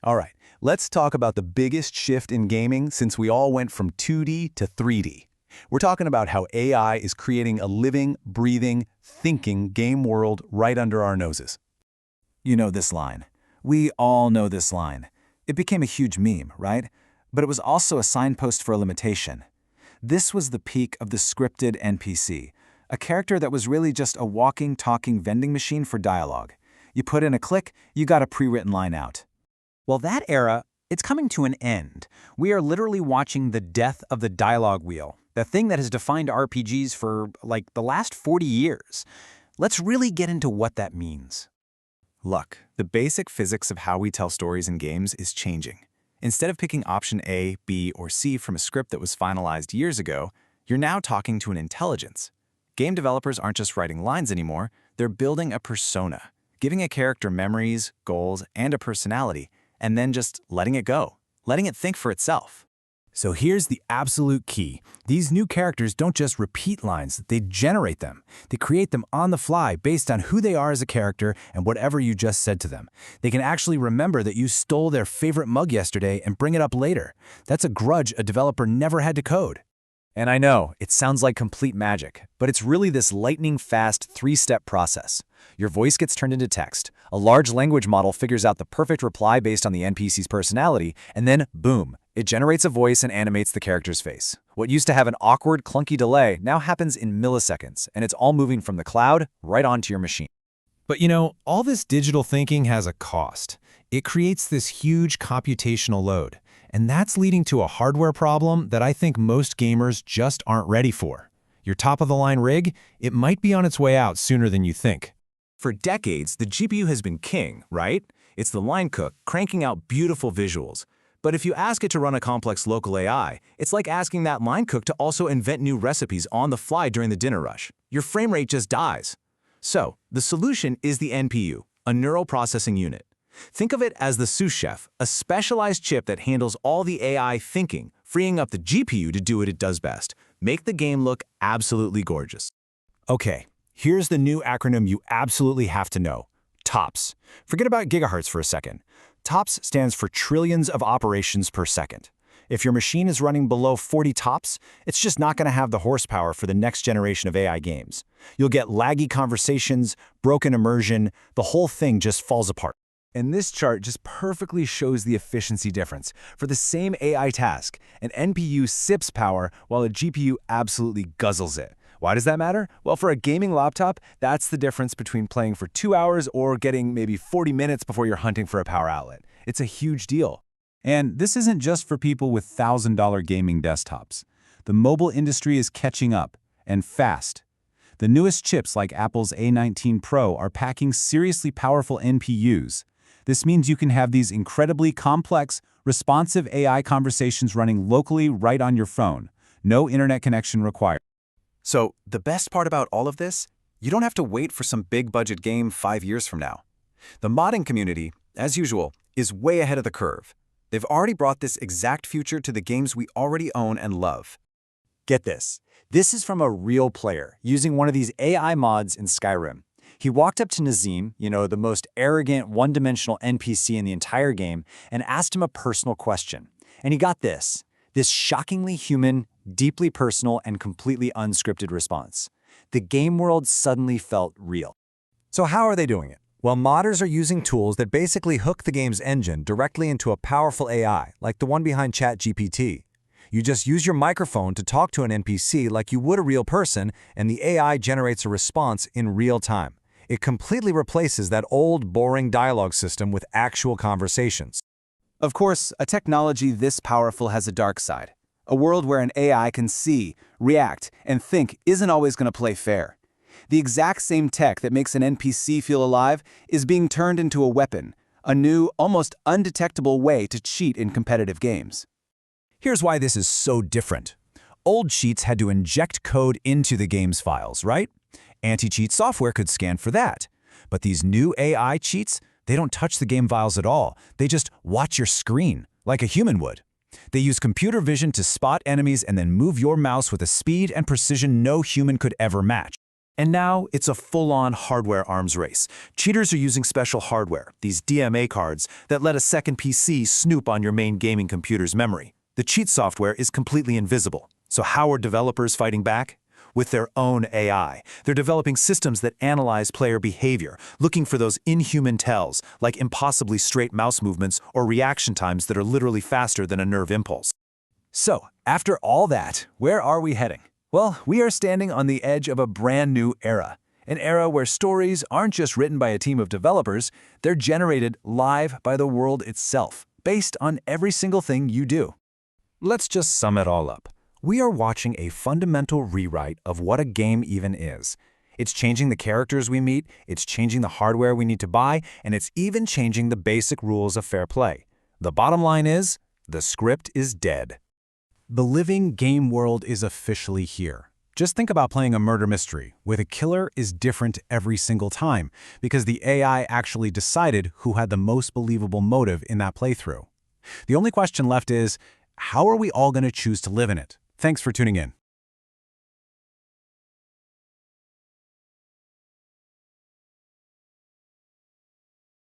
All right, let's talk about the biggest shift in gaming since we all went from 2D to 3D. We're talking about how AI is creating a living, breathing, thinking game world right under our noses. You know this line. We all know this line. It became a huge meme, right? But it was also a signpost for a limitation. This was the peak of the scripted NPC, a character that was really just a walking, talking vending machine for dialogue. You put in a click, you got a pre-written line out. Well, that era, it's coming to an end. We are literally watching the death of the dialogue wheel, the thing that has defined RPGs for, like, the last 40 years. Let's really get into what that means. Look, the basic physics of how we tell stories in games is changing. Instead of picking option A, B, or C from a script that was finalized years ago, you're now talking to an intelligence. Game developers aren't just writing lines anymore, they're building a persona, giving a character memories, goals, and a personality, and then just letting it go, letting it think for itself. So here's the absolute key. These new characters don't just repeat lines, they generate them. They create them on the fly based on who they are as a character and whatever you just said to them. They can actually remember that you stole their favorite mug yesterday and bring it up later. That's a grudge a developer never had to code. And I know, it sounds like complete magic, but it's really this lightning-fast three-step process. Your voice gets turned into text, a large language model figures out the perfect reply based on the NPC's personality, and then, boom, it generates a voice and animates the character's face. What used to have an awkward, clunky delay now happens in milliseconds, and it's all moving from the cloud right onto your machine. But you know, all this digital thinking has a cost. It creates this huge computational load. And that's leading to a hardware problem that I think most gamers just aren't ready for. Your top-of-the-line rig, it might be on its way out sooner than you think. For decades, the GPU has been king, right? It's the line cook, cranking out beautiful visuals. But if you ask it to run a complex local AI, it's like asking that line cook to also invent new recipes on the fly during the dinner rush. Your frame rate just dies. So, the solution is the NPU, a neural processing unit. Think of it as the sous chef, a specialized chip that handles all the AI thinking, freeing up the GPU to do what it does best, make the game look absolutely gorgeous. Okay, here's the new acronym you absolutely have to know. TOPS. Forget about gigahertz for a second. TOPS stands for trillions of operations per second. If your machine is running below 40 TOPS, it's just not going to have the horsepower for the next generation of AI games. You'll get laggy conversations, broken immersion, the whole thing just falls apart. And this chart just perfectly shows the efficiency difference. For the same AI task, an NPU sips power while a GPU absolutely guzzles it. Why does that matter? Well, for a gaming laptop, that's the difference between playing for 2 hours or getting maybe 40 minutes before you're hunting for a power outlet. It's a huge deal. And this isn't just for people with $1,000 gaming desktops. The mobile industry is catching up, and fast. The newest chips like Apple's A19 Pro are packing seriously powerful NPUs. This means you can have these incredibly complex, responsive AI conversations running locally right on your phone. No internet connection required. So, the best part about all of this? You don't have to wait for some big-budget game 5 years from now. The modding community, as usual, is way ahead of the curve. They've already brought this exact future to the games we already own and love. Get this. This is from a real player using one of these AI mods in Skyrim. He walked up to Nazim, the most arrogant, one-dimensional NPC in the entire game, and asked him a personal question. And he got this shockingly human, deeply personal, and completely unscripted response. The game world suddenly felt real. So how are they doing it? Well, modders are using tools that basically hook the game's engine directly into a powerful AI, like the one behind ChatGPT. You just use your microphone to talk to an NPC like you would a real person, and the AI generates a response in real time. It completely replaces that old, boring dialogue system with actual conversations. Of course, a technology this powerful has a dark side. A world where an AI can see, react, and think isn't always going to play fair. The exact same tech that makes an NPC feel alive is being turned into a weapon, a new, almost undetectable way to cheat in competitive games. Here's why this is so different. Old cheats had to inject code into the game's files, right? Anti-cheat software could scan for that. But these new AI cheats, they don't touch the game files at all. They just watch your screen, like a human would. They use computer vision to spot enemies and then move your mouse with a speed and precision no human could ever match. And now it's a full-on hardware arms race. Cheaters are using special hardware, these DMA cards, that let a second PC snoop on your main gaming computer's memory. The cheat software is completely invisible. So how are developers fighting back? With their own AI. They're developing systems that analyze player behavior, looking for those inhuman tells, like impossibly straight mouse movements or reaction times that are literally faster than a nerve impulse. So, after all that, where are we heading? Well, we are standing on the edge of a brand new era. An era where stories aren't just written by a team of developers, they're generated live by the world itself, based on every single thing you do. Let's just sum it all up. We are watching a fundamental rewrite of what a game even is. It's changing the characters we meet, it's changing the hardware we need to buy, and it's even changing the basic rules of fair play. The bottom line is, the script is dead. The living game world is officially here. Just think about playing a murder mystery, where the killer is different every single time, because the AI actually decided who had the most believable motive in that playthrough. The only question left is, how are we all going to choose to live in it? Thanks for tuning in.